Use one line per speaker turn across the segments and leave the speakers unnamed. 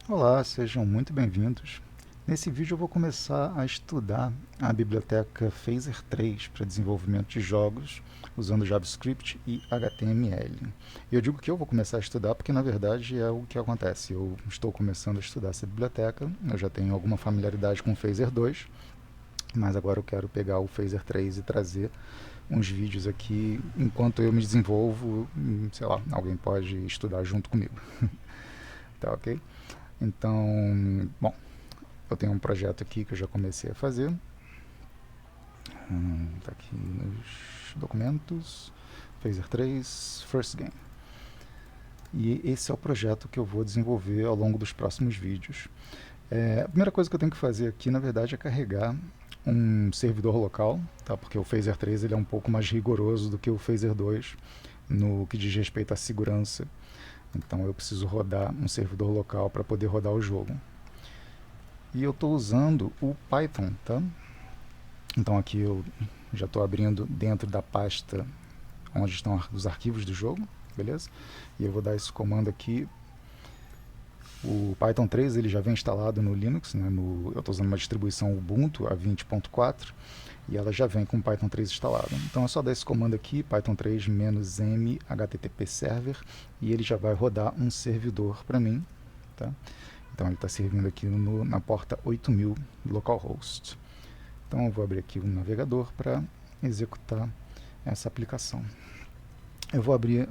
Olá, sejam muito bem-vindos. Nesse vídeo eu vou começar a estudar a biblioteca Phaser 3 para desenvolvimento de jogos usando JavaScript e HTML. E eu digo que eu vou começar a estudar porque na verdade é o que acontece. Eu estou começando a estudar essa biblioteca, eu já tenho alguma familiaridade com o Phaser 2, mas agora eu quero pegar o Phaser 3 e trazer uns vídeos aqui enquanto eu me desenvolvo, sei lá, alguém pode estudar junto comigo. Tá ok? Então, bom, eu tenho um projeto aqui que eu já comecei a fazer. Tá aqui nos documentos. Phaser 3, First Game. E esse é o projeto que eu vou desenvolver ao longo dos próximos vídeos. A primeira coisa que eu tenho que fazer aqui, na verdade, é carregar um servidor local, tá? Porque o Phaser 3 ele é um pouco mais rigoroso do que o Phaser 2 no que diz respeito à segurança. Então eu preciso rodar um servidor local para poder rodar o jogo. E eu estou usando o Python, tá? Então aqui eu já estou abrindo dentro da pasta onde estão os arquivos do jogo, beleza? E eu vou dar esse comando aqui. O Python 3 ele já vem instalado no Linux, né? Eu estou usando uma distribuição Ubuntu a 20.4 e ela já vem com o Python 3 instalado. Então é só dar esse comando aqui, Python 3 "-m http server", e ele já vai rodar um servidor para mim, tá? Então ele está servindo aqui na porta 8000 localhost. Então eu vou abrir aqui o navegador para executar essa aplicação. Eu vou abrir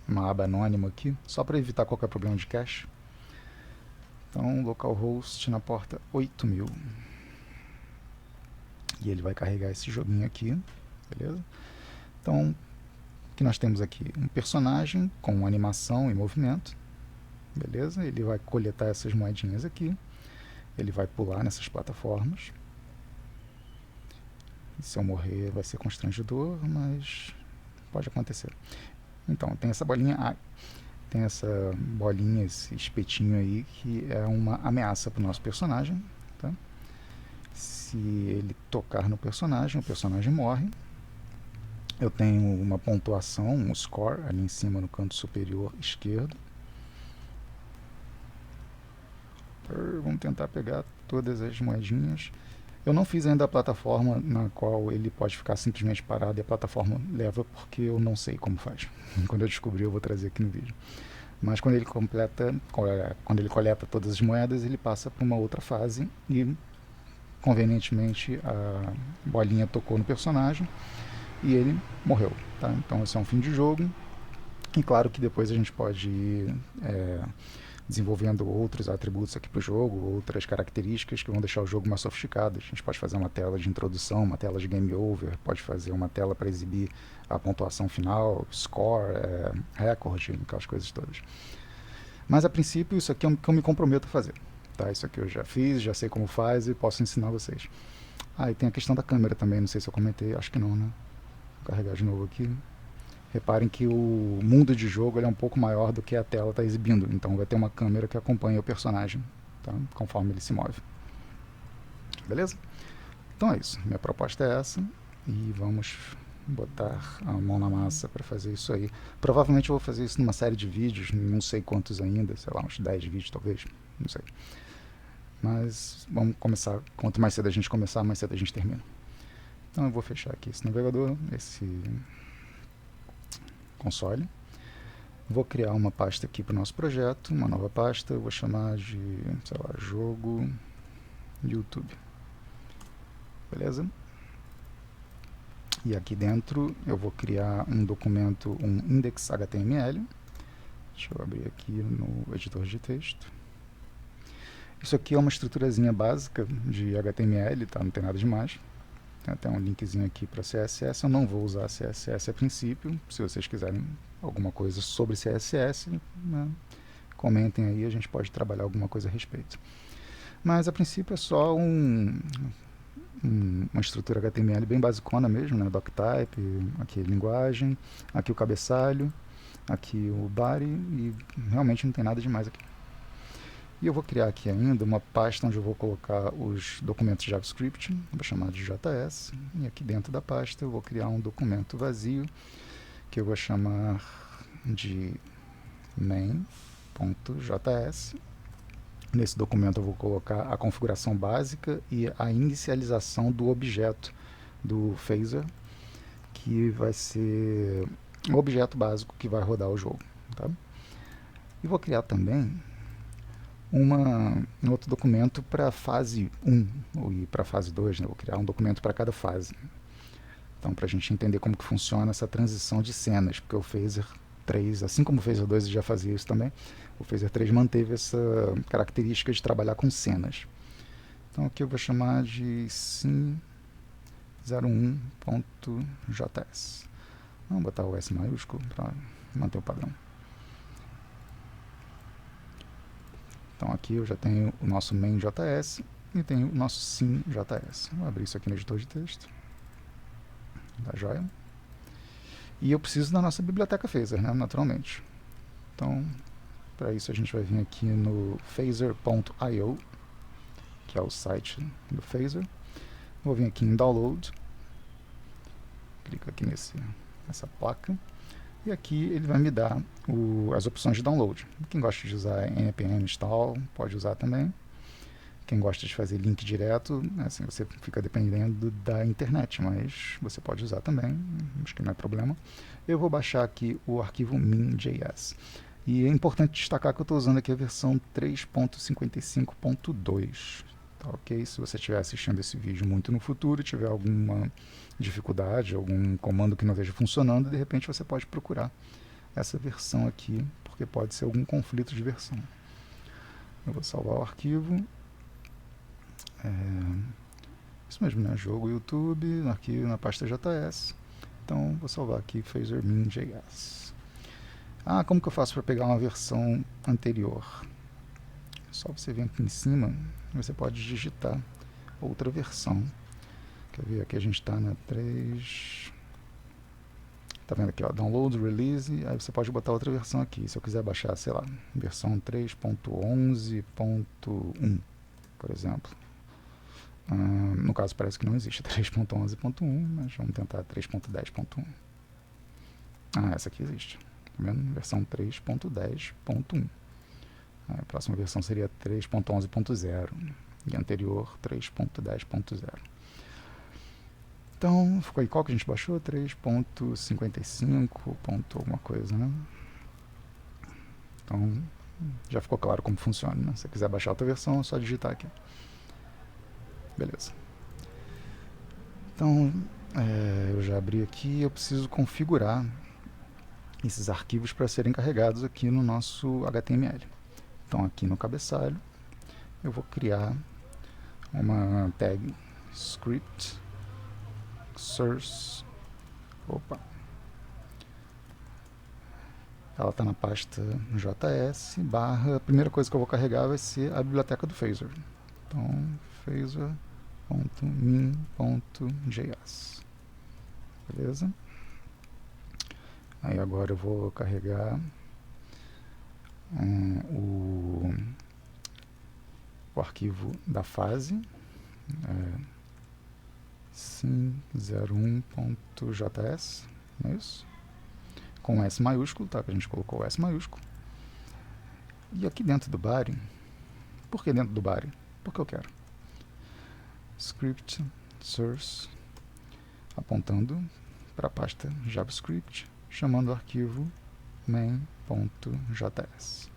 uma aba anônima aqui, só para evitar qualquer problema de cache. Então localhost na porta 8000. E ele vai carregar esse joguinho aqui, beleza? Então, o que nós temos aqui? Um personagem com animação e movimento, beleza? Ele vai coletar essas moedinhas aqui, ele vai pular nessas plataformas. E se eu morrer vai ser constrangedor, mas pode acontecer. Então, tem essa bolinha, esse espetinho aí, que é uma ameaça para o nosso personagem, tá? Se ele tocar no personagem, o personagem morre. Eu tenho uma pontuação, um score, ali em cima no canto superior esquerdo. Vamos tentar pegar todas as moedinhas. Eu não fiz ainda a plataforma na qual ele pode ficar simplesmente parado e a plataforma leva, porque eu não sei como faz. Quando eu descobrir eu vou trazer aqui no vídeo. Mas quando ele coleta todas as moedas, ele passa para uma outra fase e, convenientemente, a bolinha tocou no personagem e ele morreu. Tá? Então esse é um fim de jogo. E claro que depois a gente pode ir desenvolvendo outros atributos aqui para o jogo, outras características que vão deixar o jogo mais sofisticado. A gente pode fazer uma tela de introdução, uma tela de game over, pode fazer uma tela para exibir a pontuação final, score, recorde, aquelas coisas todas. Mas a princípio isso aqui é o que eu me comprometo a fazer. Tá? Isso aqui eu já fiz, já sei como faz e posso ensinar vocês. E tem a questão da câmera também, não sei se eu comentei, acho que não, né? Vou carregar de novo aqui. Reparem que o mundo de jogo ele é um pouco maior do que a tela está exibindo, então vai ter uma câmera que acompanha o personagem, tá? Conforme ele se move. Beleza? Então é isso, minha proposta é essa e vamos botar a mão na massa para fazer isso aí. Provavelmente eu vou fazer isso numa série de vídeos, não sei quantos ainda, sei lá, uns 10 vídeos talvez, não sei. Mas vamos começar, quanto mais cedo a gente começar, mais cedo a gente termina. Então eu vou fechar aqui esse navegador, esse console. Vou criar uma pasta aqui para o nosso projeto, uma nova pasta, eu vou chamar de, sei lá, jogo YouTube. Beleza? E aqui dentro eu vou criar um documento, um index.html. Deixa eu abrir aqui no editor de texto. Isso aqui é uma estruturazinha básica de HTML, tá? Não tem nada demais. Tem até um linkzinho aqui para CSS. Eu não vou usar CSS a princípio. Se vocês quiserem alguma coisa sobre CSS, né, comentem aí, a gente pode trabalhar alguma coisa a respeito. Mas a princípio é só uma estrutura HTML bem basicona mesmo, né? Doctype, aqui a linguagem, aqui o cabeçalho, aqui o body e realmente não tem nada demais aqui. E eu vou criar aqui ainda uma pasta onde eu vou colocar os documentos JavaScript, vou chamar de JS, e aqui dentro da pasta eu vou criar um documento vazio que eu vou chamar de main.js Nesse documento eu vou colocar a configuração básica e a inicialização do objeto do phaser, que vai ser o objeto básico que vai rodar o jogo. Tá? E vou criar também um outro documento para a fase 1 e para a fase 2. Né? Vou criar um documento para cada fase. Então, para a gente entender como que funciona essa transição de cenas, porque o Phaser 3, assim como o Phaser 2 já fazia isso também, o Phaser 3 manteve essa característica de trabalhar com cenas. Então aqui eu vou chamar de sim01.js. Vamos botar o S maiúsculo para manter o padrão. Então aqui eu já tenho o nosso main.js e tenho o nosso sim.js. Vou abrir isso aqui no editor de texto. Tá joia? E eu preciso da nossa biblioteca Phaser, né, naturalmente. Então, para isso a gente vai vir aqui no phaser.io, que é o site do Phaser. Vou vir aqui em Download, clico aqui nessa placa, e aqui ele vai me dar as opções de download. Quem gosta de usar npm install pode usar também. Quem gosta de fazer link direto, assim, você fica dependendo da internet, mas você pode usar também, acho que não é problema. Eu vou baixar aqui o arquivo min.js. E é importante destacar que eu estou usando aqui a versão 3.55.2. Tá, ok? Se você estiver assistindo esse vídeo muito no futuro e tiver alguma dificuldade, algum comando que não esteja funcionando, de repente você pode procurar essa versão aqui, porque pode ser algum conflito de versão. Eu vou salvar o arquivo. Isso mesmo, né? Jogo YouTube, arquivo na pasta JS. Então vou salvar aqui Phaser min.js. Como que eu faço para pegar uma versão anterior? Só você vir aqui em cima, você pode digitar outra versão. Quer ver? Aqui a gente está na 3. Tá vendo aqui, ó, download, release, aí você pode botar outra versão aqui. Se eu quiser baixar, sei lá, versão 3.11.1, por exemplo. No caso parece que não existe 3.11.1, mas vamos tentar 3.10.1. Essa aqui existe. Tá vendo? Versão 3.10.1. A próxima versão seria 3.11.0 e a anterior 3.10.0. Então, ficou aí qual que a gente baixou? 3.55. alguma coisa, né? Então, já ficou claro como funciona, né? Se você quiser baixar outra versão, é só digitar aqui. Beleza. Então, eu já abri aqui, eu preciso configurar esses arquivos para serem carregados aqui no nosso HTML. Então, aqui no cabeçalho, eu vou criar uma tag script source. Ela está na pasta JS /. A primeira coisa que eu vou carregar vai ser a biblioteca do Phaser. Então, phaser.min.js. Beleza? Aí agora eu vou carregar o arquivo da fase, sim01.js, não é isso? Com S maiúsculo, tá? Que a gente colocou o S maiúsculo. E aqui dentro do body, por que dentro do body? Porque eu quero script source, apontando para a pasta JavaScript, chamando o arquivo main.js.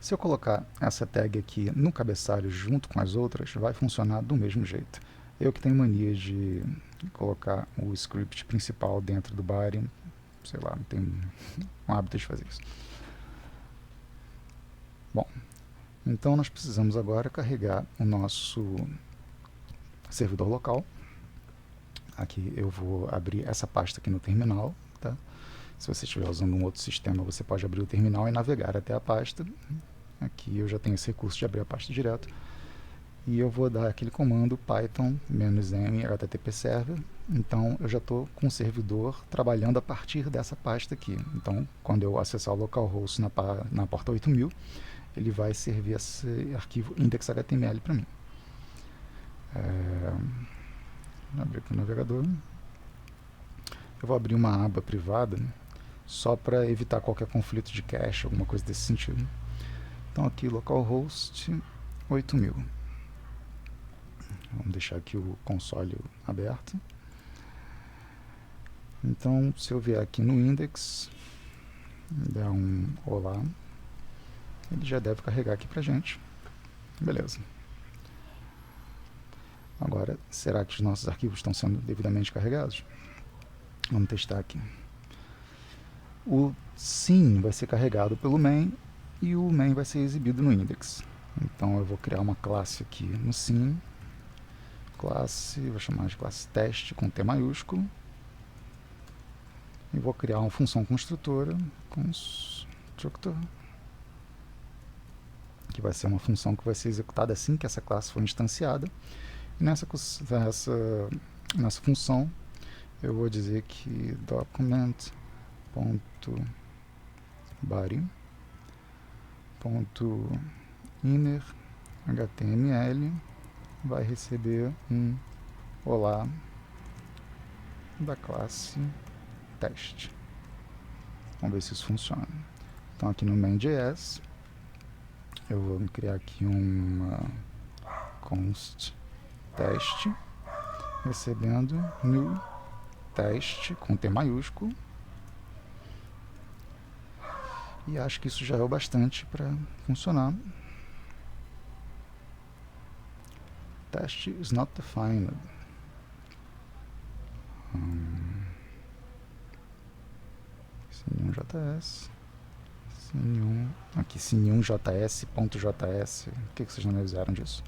Se eu colocar essa tag aqui no cabeçalho junto com as outras, vai funcionar do mesmo jeito. Eu que tenho mania de colocar o script principal dentro do body, sei lá, não tenho um hábito de fazer isso. Bom, então nós precisamos agora carregar o nosso servidor local. Aqui eu vou abrir essa pasta aqui no terminal, tá? Se você estiver usando um outro sistema, você pode abrir o terminal e navegar até a pasta. Aqui eu já tenho esse recurso de abrir a pasta direto. E eu vou dar aquele comando python-m http server. Então eu já estou com o servidor trabalhando a partir dessa pasta aqui. Então quando eu acessar o localhost na porta 8000, ele vai servir esse arquivo index.html para mim. Vou abrir aqui o navegador. Eu vou abrir uma aba privada, só para evitar qualquer conflito de cache, alguma coisa desse sentido. Então aqui localhost 8000. Vamos deixar aqui o console aberto. Então, se eu vier aqui no index, der um olá, ele já deve carregar aqui pra gente. Beleza. Agora, será que os nossos arquivos estão sendo devidamente carregados? Vamos testar aqui. O sim vai ser carregado pelo main e o main vai ser exibido no index. Então eu vou criar uma classe aqui no sim, classe, vou chamar de classe teste com T maiúsculo, e vou criar uma função construtora, constructor, que vai ser uma função que vai ser executada assim que essa classe for instanciada. E nessa função eu vou dizer que document.body.inner HTML vai receber um olá da classe teste. Vamos ver se isso funciona. Então aqui no main.js eu vou criar aqui uma const teste recebendo new teste com T maiúsculo, e acho que isso já é o bastante para funcionar. Teste is not defined. Sin1js, sin1, aqui sin1js.js, o que vocês não avisaram disso?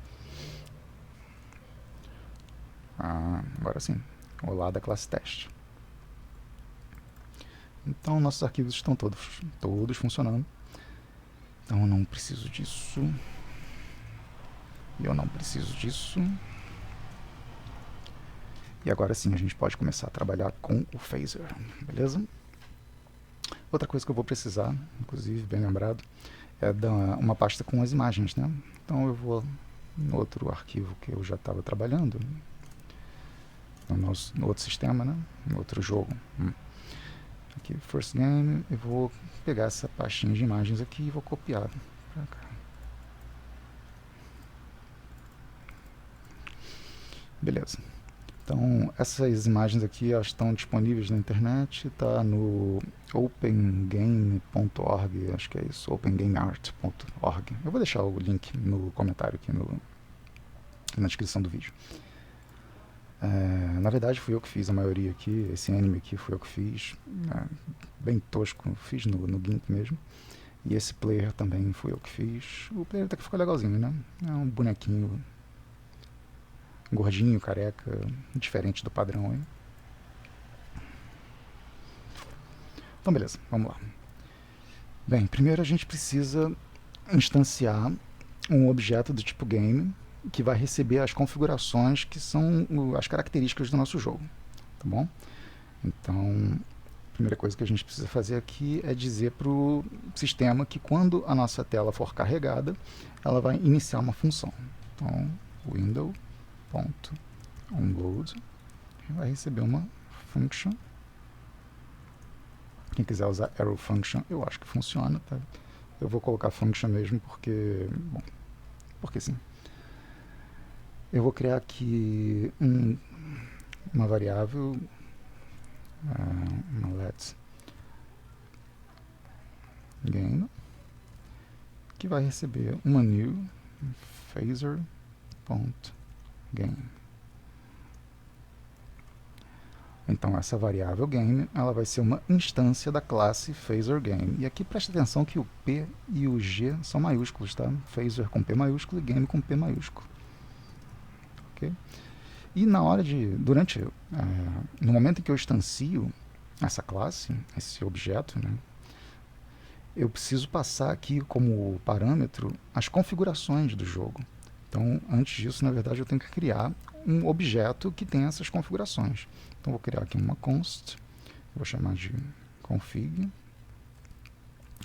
Agora sim, olá da classe teste. Então nossos arquivos estão todos funcionando. Então eu não preciso disso. E eu não preciso disso. E agora sim a gente pode começar a trabalhar com o Phaser, beleza? Outra coisa que eu vou precisar, inclusive bem lembrado, é uma pasta com as imagens, né? Então eu vou no outro arquivo que eu já estava trabalhando, no outro sistema, né? No outro jogo. Aqui, First Game, eu vou pegar essa pastinha de imagens aqui e vou copiar para cá. Beleza. Então, essas imagens aqui elas estão disponíveis na internet, está no opengame.org, acho que é isso, opengameart.org. Eu vou deixar o link no comentário aqui na descrição do vídeo. Na verdade fui eu que fiz a maioria aqui, esse anime aqui foi eu que fiz, bem tosco, fiz no GIMP mesmo. E esse player também fui eu que fiz. O player até que ficou legalzinho, né? É um bonequinho gordinho, careca, diferente do padrão aí. Então beleza, vamos lá. Bem, primeiro a gente precisa instanciar um objeto do tipo game que vai receber as configurações que são as características do nosso jogo, tá bom? Então, a primeira coisa que a gente precisa fazer aqui é dizer para o sistema que quando a nossa tela for carregada, ela vai iniciar uma função. Então, window.onload vai receber uma function. Quem quiser usar arrow function, eu acho que funciona, tá? Eu vou colocar function mesmo porque, bom, porque sim. Eu vou criar aqui uma variável, uma let's game, que vai receber uma new phaser.game. Então essa variável game ela vai ser uma instância da classe phaserGame. E aqui presta atenção que o P e o G são maiúsculos, tá? Phaser com P maiúsculo e game com P maiúsculo. Okay? E na hora no momento em que eu instancio essa classe, esse objeto, né, eu preciso passar aqui como parâmetro as configurações do jogo. Então, antes disso, na verdade, eu tenho que criar um objeto que tenha essas configurações. Então, vou criar aqui uma const, vou chamar de config,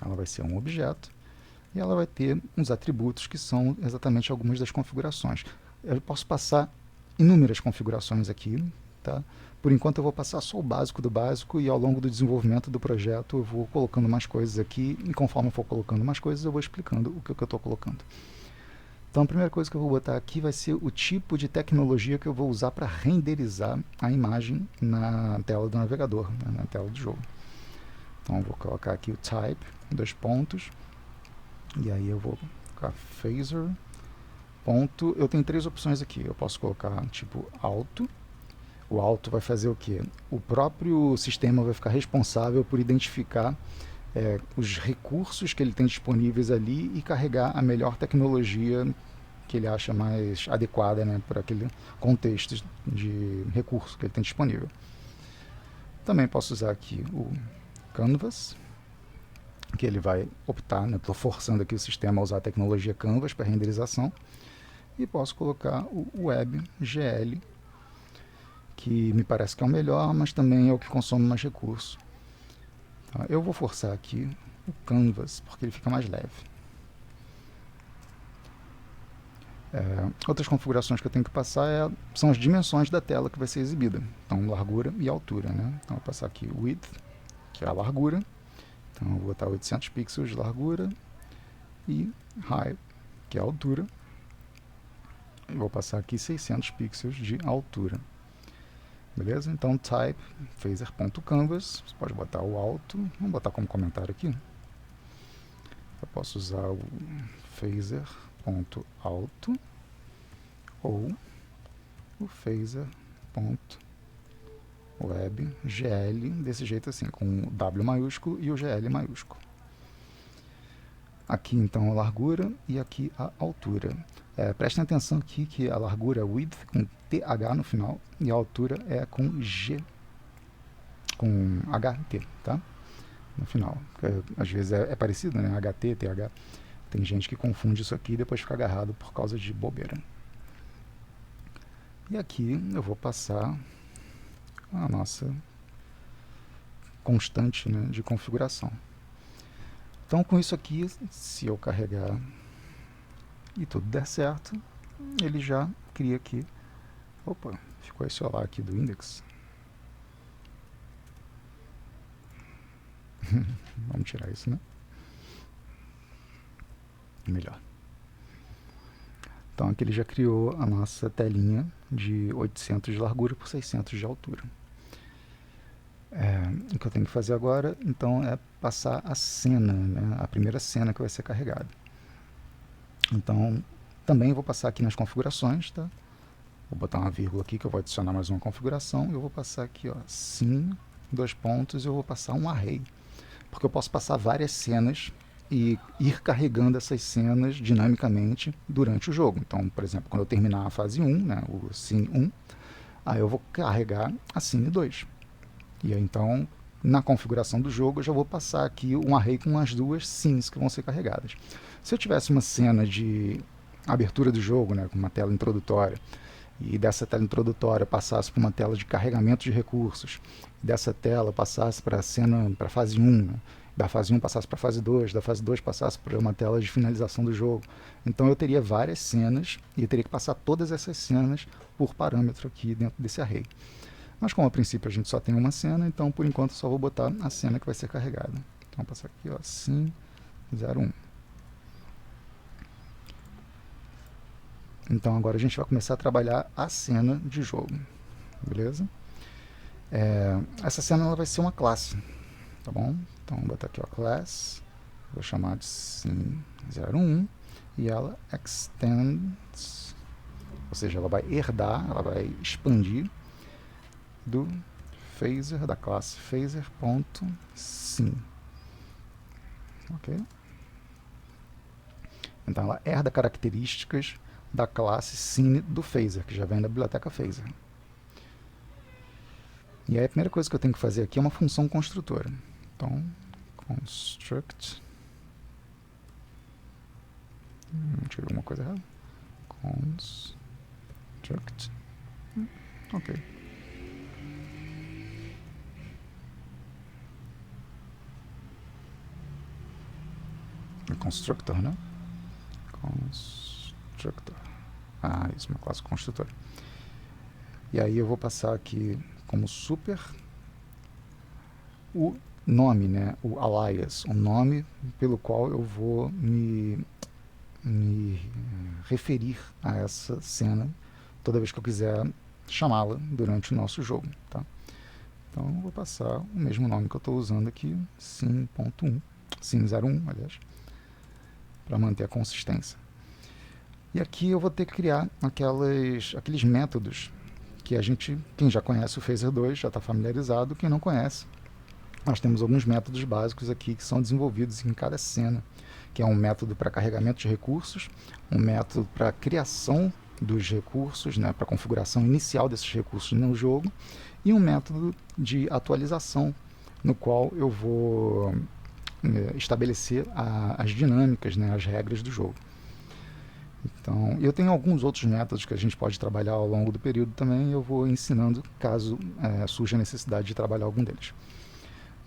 ela vai ser um objeto, e ela vai ter uns atributos que são exatamente algumas das configurações. Eu posso passar inúmeras configurações aqui, tá? Por enquanto eu vou passar só o básico do básico e ao longo do desenvolvimento do projeto eu vou colocando mais coisas aqui e conforme eu for colocando mais coisas eu vou explicando o que eu estou colocando. Então a primeira coisa que eu vou botar aqui vai ser o tipo de tecnologia que eu vou usar para renderizar a imagem na tela do navegador, né, na tela do jogo. Então eu vou colocar aqui o type, 2 pontos, e aí eu vou colocar phaser, ponto. Eu tenho 3 opções aqui, eu posso colocar tipo alto. O alto vai fazer o que? O próprio sistema vai ficar responsável por identificar os recursos que ele tem disponíveis ali e carregar a melhor tecnologia que ele acha mais adequada, né, para aquele contexto de recurso que ele tem disponível. Também posso usar aqui o Canvas, que ele vai optar, né, estou forçando aqui o sistema a usar a tecnologia Canvas para renderização, e posso colocar o WebGL, que me parece que é o melhor, mas também é o que consome mais recursos. Eu vou forçar aqui o Canvas, porque ele fica mais leve. Outras configurações que eu tenho que passar são as dimensões da tela que vai ser exibida. Então, largura e altura, né? Então, eu vou passar aqui width, que é a largura. Então, eu vou botar 800 pixels de largura. E height, que é a altura. Eu vou passar aqui 600 pixels de altura. Beleza? Então, type phaser.canvas. Você pode botar o alto. Vamos botar como comentário aqui. Eu posso usar o phaser.alto ou o phaser.webgl, desse jeito assim, com o W maiúsculo e o GL maiúsculo. Aqui então a largura e aqui a altura. Prestem atenção aqui que a largura é width com TH no final e a altura é com G, com HT, tá? No final. Às vezes é parecido, né? HT, TH. Tem gente que confunde isso aqui e depois fica agarrado por causa de bobeira. E aqui eu vou passar a nossa constante, né, de configuração. Então com isso aqui, se eu carregar e tudo der certo, ele já cria aqui. Opa, ficou esse olá aqui do index. Vamos tirar isso, né? Melhor. Então aqui ele já criou a nossa telinha de 800 de largura por 600 de altura. O que eu tenho que fazer agora, então, é passar a cena, né? A primeira cena que vai ser carregada. Então, também vou passar aqui nas configurações, tá? Vou botar uma vírgula aqui que eu vou adicionar mais uma configuração. Eu vou passar aqui, ó, sim, 2 pontos, eu vou passar um array. Porque eu posso passar várias cenas e ir carregando essas cenas dinamicamente durante o jogo. Então, por exemplo, quando eu terminar a fase 1, né, o scene 1, aí eu vou carregar a scene 2. E aí, então, na configuração do jogo, eu já vou passar aqui um array com as 2 scenes que vão ser carregadas. Se eu tivesse uma cena de abertura do jogo, né, com uma tela introdutória, e dessa tela introdutória passasse para uma tela de carregamento de recursos, dessa tela passasse para a cena, para a fase 1, né? Da fase 1 passasse para a fase 2, da fase 2 passasse para uma tela de finalização do jogo. Então eu teria várias cenas e eu teria que passar todas essas cenas por parâmetro aqui dentro desse array. Mas como a princípio a gente só tem uma cena, então por enquanto só vou botar a cena que vai ser carregada. Então vou passar aqui, ó, sim, 01. Então agora a gente vai começar a trabalhar a cena de jogo, beleza? Essa cena ela vai ser uma classe, tá bom? Então vou botar aqui, ó, class, vou chamar de sim01 e ela extends, ou seja, ela vai herdar, ela vai expandir do phaser, da classe phaser.sim, ok? Então ela herda características da classe scene do phaser, que já vem da biblioteca phaser. E aí a primeira coisa que eu tenho que fazer aqui é uma função construtora. Então, construct, tirei alguma coisa errada, construct, ok. É constructor, né? Constructor. Ah, isso, uma classe construtora. E aí eu vou passar aqui como super o nome, né, o alias, o nome pelo qual eu vou me referir a essa cena toda vez que eu quiser chamá-la durante o nosso jogo, tá? Então eu vou passar o mesmo nome que eu estou usando aqui, sim.1, sim01, aliás, para manter a consistência. E aqui eu vou ter que criar aqueles métodos que quem já conhece o Phaser 2 já está familiarizado, quem não conhece, nós temos alguns métodos básicos aqui que são desenvolvidos em cada cena, que é um método para carregamento de recursos, um método para criação dos recursos, né, para configuração inicial desses recursos no jogo, e um método de atualização, no qual eu vou estabelecer as dinâmicas, né, as regras do jogo. Então, eu tenho alguns outros métodos que a gente pode trabalhar ao longo do período também, e eu vou ensinando caso surja a necessidade de trabalhar algum deles.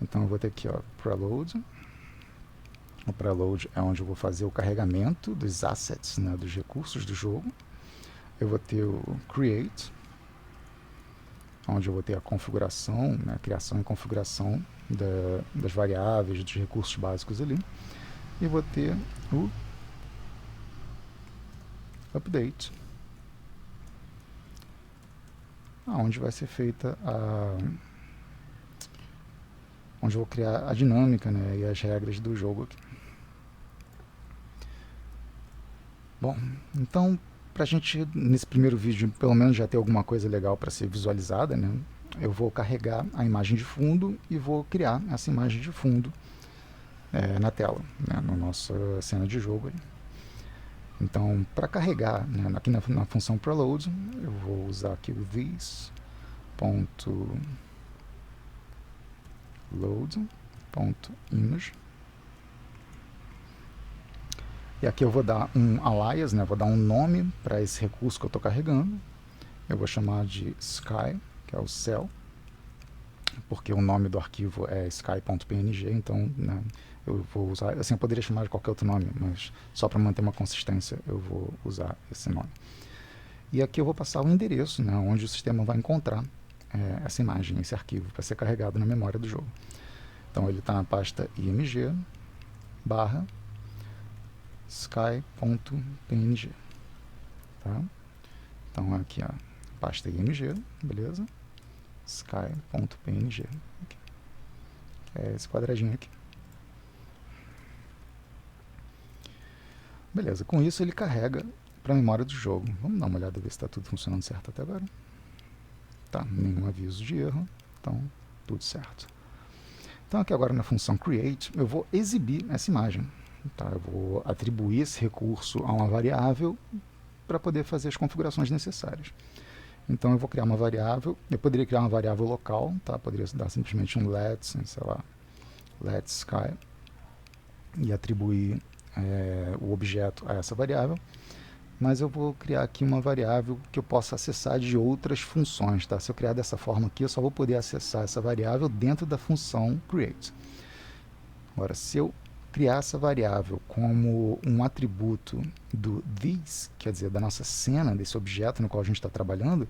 Então eu vou ter aqui, ó, preload. O preload é onde eu vou fazer o carregamento dos assets, né, dos recursos do jogo. Eu vou ter o create, onde eu vou ter a configuração, né, a criação e configuração das variáveis, dos recursos básicos ali. E vou ter o update, onde vai ser feita onde eu vou criar a dinâmica, né, e as regras do jogo aqui. Bom, então, para a gente, nesse primeiro vídeo, pelo menos já ter alguma coisa legal para ser visualizada, né, eu vou carregar a imagem de fundo e vou criar essa imagem de fundo na tela, né, na nossa cena de jogo. Aí. Então, para carregar, né, aqui na função preload, eu vou usar aqui o this.load.image. E aqui eu vou dar um alias, né, vou dar um nome para esse recurso que eu estou carregando. Eu vou chamar de sky, que é o céu, porque o nome do arquivo é sky.png, então, né, eu vou usar, assim, eu poderia chamar de qualquer outro nome, mas só para manter uma consistência eu vou usar esse nome. E aqui eu vou passar o endereço, né, onde o sistema vai encontrar essa imagem, esse arquivo, para ser carregado na memória do jogo. Então ele está na pasta img barra sky.png, tá? Então aqui a pasta img, beleza? Sky.png, é esse quadradinho aqui. Beleza, com isso ele carrega para a memória do jogo. Vamos dar uma olhada ver se está tudo funcionando certo até agora. Tá, nenhum aviso de erro, então tudo certo. Então aqui agora na função create eu vou exibir essa imagem. Tá, eu vou atribuir esse recurso a uma variável para poder fazer as configurações necessárias. Então eu vou criar uma variável, eu poderia criar uma variável local, tá? Poderia dar simplesmente um let's, sei lá, let's sky, e atribuir o objeto a essa variável, mas eu vou criar aqui uma variável que eu possa acessar de outras funções, tá? Se eu criar dessa forma aqui, eu só vou poder acessar essa variável dentro da função create. Agora, se eu criar essa variável como um atributo do this, quer dizer, da nossa cena, desse objeto no qual a gente está trabalhando,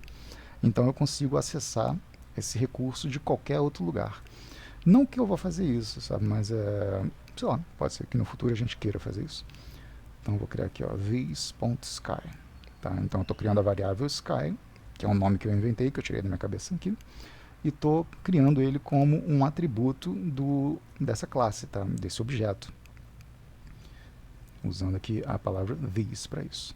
então eu consigo acessar esse recurso de qualquer outro lugar. Não que eu vou fazer isso, sabe, mas sei lá, pode ser que no futuro a gente queira fazer isso. Então eu vou criar aqui, ó, this.sky, tá? Então eu estou criando a variável sky, que é um nome que eu inventei, que eu tirei da minha cabeça aqui, e estou criando ele como um atributo dessa classe, tá? Desse objeto, usando aqui a palavra this para isso.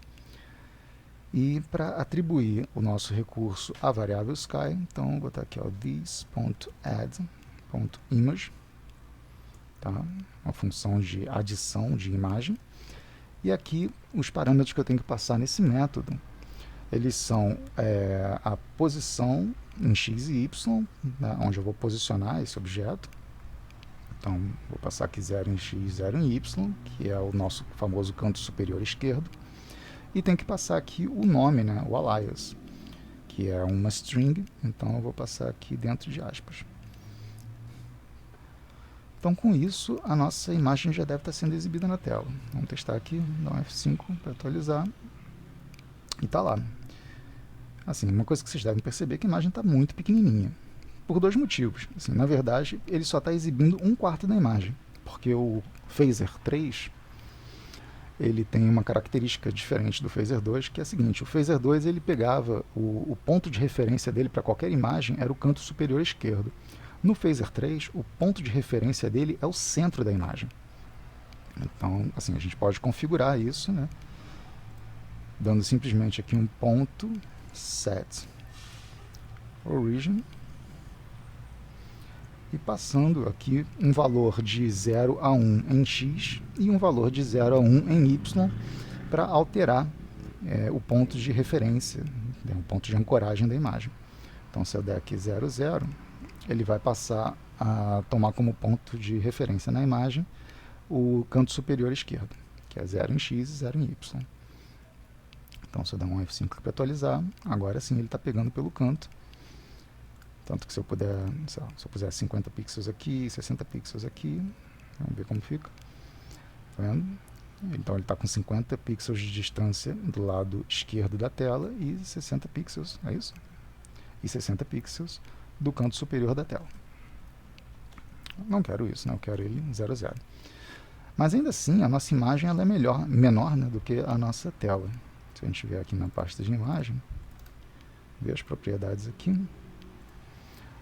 E para atribuir o nosso recurso à variável sky, então vou botar aqui, ó, this.add.image, tá? Uma função de adição de imagem. E aqui os parâmetros que eu tenho que passar nesse método, eles são a posição em x e y, né, onde eu vou posicionar esse objeto. Então, vou passar aqui 0 em x, 0 em y, que é o nosso famoso canto superior esquerdo. E tem que passar aqui o nome, né, o alias, que é uma string, então eu vou passar aqui dentro de aspas. Então, com isso, a nossa imagem já deve estar sendo exibida na tela. Vamos testar aqui, dar um F5 para atualizar. E está lá. Assim, uma coisa que vocês devem perceber é que a imagem está muito pequenininha, por dois motivos. Assim, na verdade, ele só está exibindo 1/4 da imagem, porque o Phaser 3 ele tem uma característica diferente do Phaser 2, que é a seguinte: o Phaser 2 ele pegava o ponto de referência dele para qualquer imagem era o canto superior esquerdo. No Phaser 3, o ponto de referência dele é o centro da imagem. Então, assim, a gente pode configurar isso, né, dando simplesmente aqui um ponto set origin e passando aqui um valor de 0 a 1 em x e um valor de 0 a 1 em y para alterar o ponto de referência, o ponto de ancoragem da imagem. Então, se eu der aqui 0, 0, ele vai passar a tomar como ponto de referência na imagem o canto superior esquerdo, que é 0 em x e 0 em y. Então, se eu der um F5 para atualizar, agora sim ele está pegando pelo canto. Tanto que se eu puder, se eu puser 50 pixels aqui, 60 pixels aqui, vamos ver como fica. Tá vendo? Então ele está com 50 pixels de distância do lado esquerdo da tela e 60 pixels, é isso? E 60 pixels do canto superior da tela. Não quero isso, né? Eu quero ele 0, 0. Mas ainda assim, a nossa imagem ela é menor, né, do que a nossa tela. Se a gente vier aqui na pasta de imagem, ver as propriedades aqui,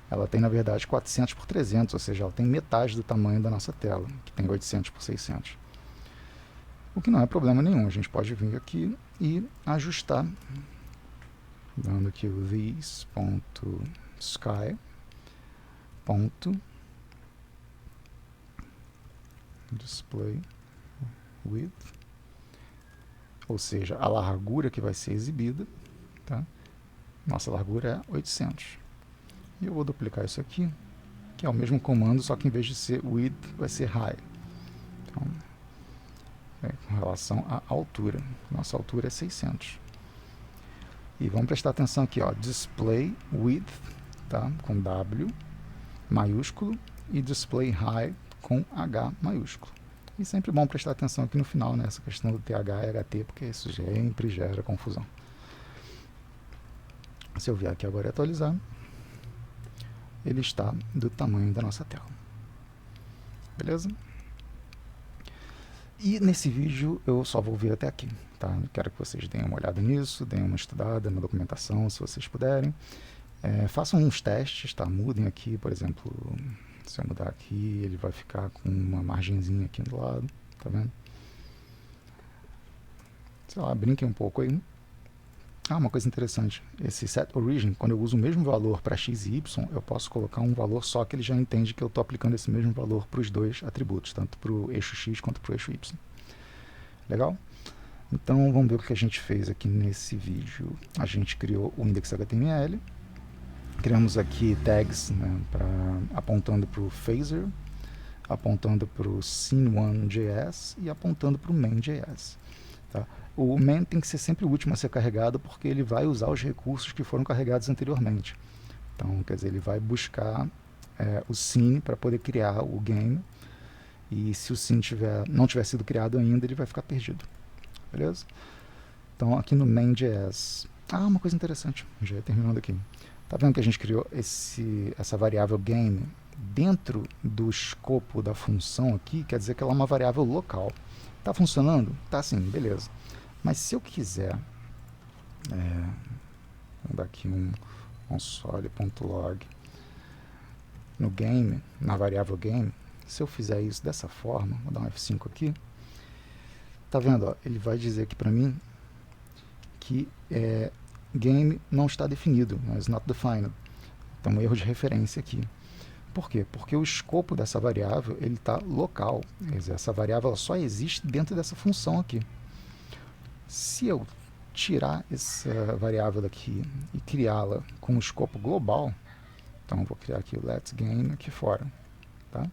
ela tem, na verdade, 400 por 300, ou seja, ela tem metade do tamanho da nossa tela, que tem 800 por 600. O que não é problema nenhum, a gente pode vir aqui e ajustar, dando aqui o this.sky, display width, ou seja, a largura que vai ser exibida, tá? Nossa largura é 800. E eu vou duplicar isso aqui, que é o mesmo comando, só que em vez de ser width, vai ser high. Então, com relação à altura. Nossa altura é 600. E vamos prestar atenção aqui, ó, display width, tá? Com W maiúsculo, e display high com H maiúsculo. E sempre bom prestar atenção aqui no final, nessa questão do TH e HT, porque isso sempre gera confusão. Se eu vier aqui agora e atualizar, ele está do tamanho da nossa tela. Beleza? E nesse vídeo eu só vou vir até aqui, tá? Quero que vocês deem uma olhada nisso, deem uma estudada na documentação, se vocês puderem. Façam uns testes, tá? Mudem aqui, por exemplo, se eu mudar aqui, ele vai ficar com uma margenzinha aqui do lado, tá vendo? Sei lá, brinquem um pouco aí. Ah, uma coisa interessante, esse set origin, quando eu uso o mesmo valor para x e y, eu posso colocar um valor só que ele já entende que eu estou aplicando esse mesmo valor para os dois atributos, tanto para o eixo x quanto para o eixo y. Legal? Então, vamos ver o que a gente fez aqui nesse vídeo. A gente criou o index.html, criamos aqui tags, né, apontando para o phaser, apontando para o scene1.js e apontando para o main.js. Tá? O main tem que ser sempre o último a ser carregado, porque ele vai usar os recursos que foram carregados anteriormente. Então, quer dizer, ele vai buscar o scene para poder criar o game, e se o scene não tiver sido criado ainda, ele vai ficar perdido. Beleza? Então, aqui no main.js... Ah, uma coisa interessante, já terminando aqui. Tá vendo que a gente criou essa variável game dentro do escopo da função aqui? Quer dizer que ela é uma variável local. Tá funcionando? Tá sim, beleza. Mas se eu quiser, vou dar aqui um console.log no game, na variável game, se eu fizer isso dessa forma, vou dar um F5 aqui, tá vendo? Ó, ele vai dizer aqui para mim que game não está definido, is not defined. Então, um erro de referência aqui. Por quê? Porque o escopo dessa variável ele está local. Quer dizer, essa variável ela só existe dentro dessa função aqui. Se eu tirar essa variável daqui e criá-la com um escopo global, então eu vou criar aqui o let's game aqui fora. Tá?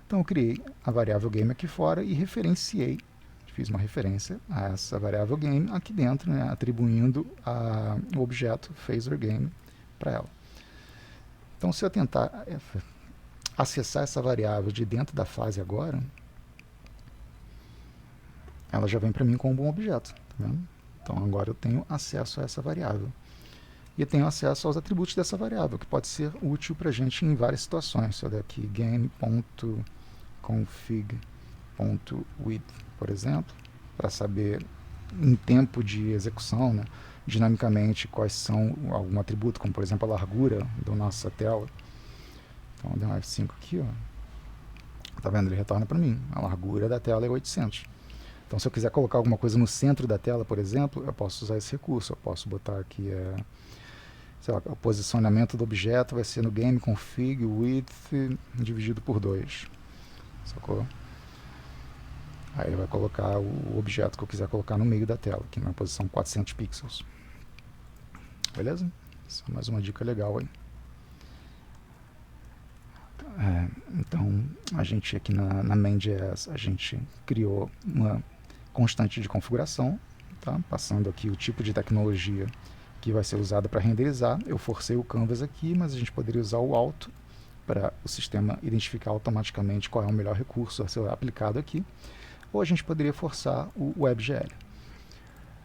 Então eu criei a variável game aqui fora e referenciei, fiz uma referência a essa variável game aqui dentro, né, atribuindo o objeto phaser game para ela. Então se eu tentar acessar essa variável de dentro da fase agora, ela já vem para mim como um objeto, tá vendo? Então agora eu tenho acesso a essa variável. e tenho acesso aos atributos dessa variável, que pode ser útil para a gente em várias situações. Se eu der aqui game.config.width, por exemplo, para saber em tempo de execução, né, dinamicamente, quais são algum atributo, como por exemplo a largura da nossa tela. Então, eu dei um F5 aqui, ó. Tá vendo? Ele retorna para mim. A largura da tela é 800. Então, se eu quiser colocar alguma coisa no centro da tela, por exemplo, eu posso usar esse recurso. Eu posso botar aqui, sei lá, o posicionamento do objeto vai ser no game config width dividido por 2. Sacou? Aí ele vai colocar o objeto que eu quiser colocar no meio da tela, aqui na posição 400 pixels. Beleza? Essa é mais uma dica legal aí. Então, a gente aqui na main.js, a gente criou uma constante de configuração, tá? Passando aqui o tipo de tecnologia que vai ser usada para renderizar. Eu forcei o canvas aqui, mas a gente poderia usar o auto para o sistema identificar automaticamente qual é o melhor recurso a ser aplicado aqui. Ou a gente poderia forçar o WebGL.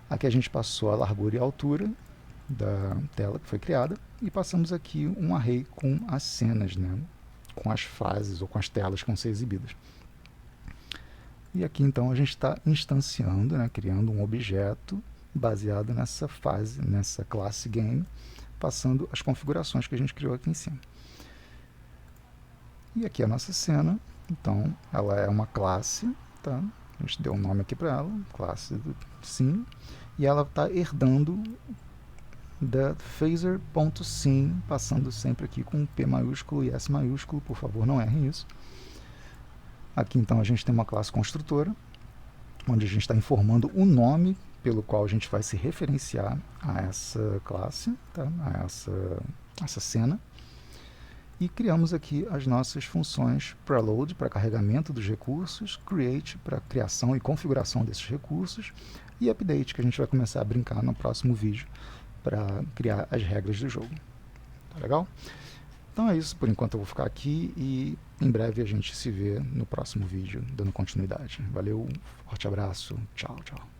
Aqui a gente passou a largura e a altura da tela que foi criada e passamos aqui um array com as cenas, né? Com as fases ou com as telas que vão ser exibidas. E aqui então a gente está instanciando, né? Criando um objeto baseado nessa fase, nessa classe game, passando as configurações que a gente criou aqui em cima. E aqui a nossa cena, então ela é uma classe, tá? A gente deu um nome aqui para ela, classe do sim, e ela está herdando da phaser.scene, passando sempre aqui com P maiúsculo e S maiúsculo, por favor não errem isso. Aqui então a gente tem uma classe construtora, onde a gente está informando o nome pelo qual a gente vai se referenciar a essa classe, tá? A essa cena. E criamos aqui as nossas funções preload para carregamento dos recursos, create para criação e configuração desses recursos e update, que a gente vai começar a brincar no próximo vídeo para criar as regras do jogo. Tá legal? Então é isso, por enquanto eu vou ficar aqui e em breve a gente se vê no próximo vídeo, dando continuidade. Valeu, forte abraço, tchau, tchau.